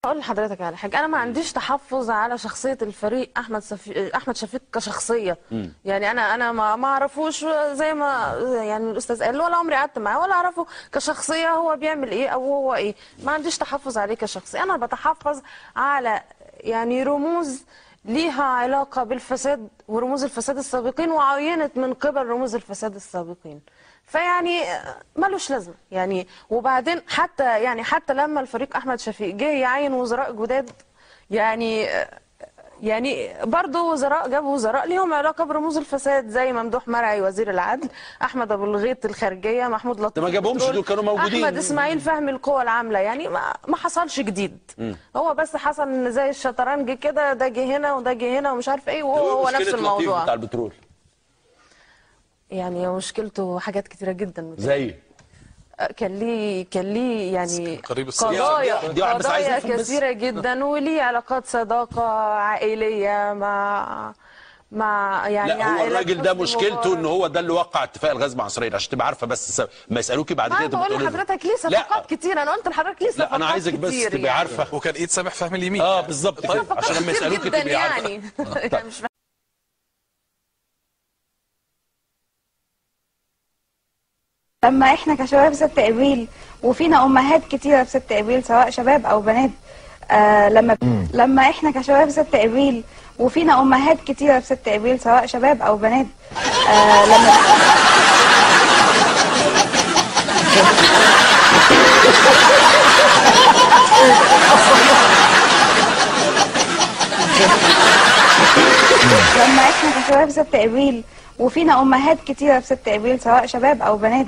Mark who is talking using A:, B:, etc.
A: اقول لحضرتك على حاجه، انا ما عنديش تحفظ على شخصيه الفريق احمد شفيق كشخصيه. يعني انا ما اعرفوش زي ما يعني الاستاذ قال، ولا عمري قعدت معاه ولا اعرفه كشخصيه هو بيعمل ايه او هو ايه. ما عنديش تحفظ عليه كشخصيه، انا بتحفظ على يعني رموز ليها علاقه بالفساد ورموز الفساد السابقين، وعينت من قبل رموز الفساد السابقين. فيعني ملوش لازمه يعني. وبعدين حتى لما الفريق احمد شفيق جه يعين وزراء جداد، يعني برضه جابوا وزراء ليهم علاقه برموز الفساد، زي ممدوح مرعي وزير العدل، احمد ابو الغيط الخارجيه، محمود لطيف
B: ما جابهمش دول، كانوا موجودين.
A: احمد اسماعيل فهمي القوى العامله. يعني ما حصلش جديد. هو بس حصل ان زي الشطرنج كده، ده جه هنا وده جه هنا ومش عارف ايه، وهو نفس الموضوع
B: بتاع البترول.
A: يعني مشكلته حاجات كتيره جدا.
B: زي
A: كان ليه يعني
B: قضايا
A: كثيره جدا، وليه علاقات صداقه عائليه مع يعني.
B: لا هو الراجل ده مشكلته ان هو ده اللي وقع اتفاق الغاز مع اسرائيل، عشان تبقى عارفه. بس ما يسالوكي بعد كده
A: بقول لحضرتك ليه صفقات كتير. انا قلت لحضرتك ليه صفقات كتير.
B: لا انا عايزك بس تبقي يعني عارفه.
C: وكان ايد سامح فهمي اليمين.
B: بالظبط كده، عشان لما يسالوكي تبقي عارفه.
A: يعني مش
D: لما احنا كشباب 6 ابريل وفينا امهات كتيره في 6 ابريل سواء شباب او بنات، لما احنا كشباب 6 ابريل وفينا امهات كتيره في 6 ابريل سواء شباب او بنات، لما احنا كشباب 6 ابريل وفينا امهات كتيره في 6 ابريل سواء شباب او بنات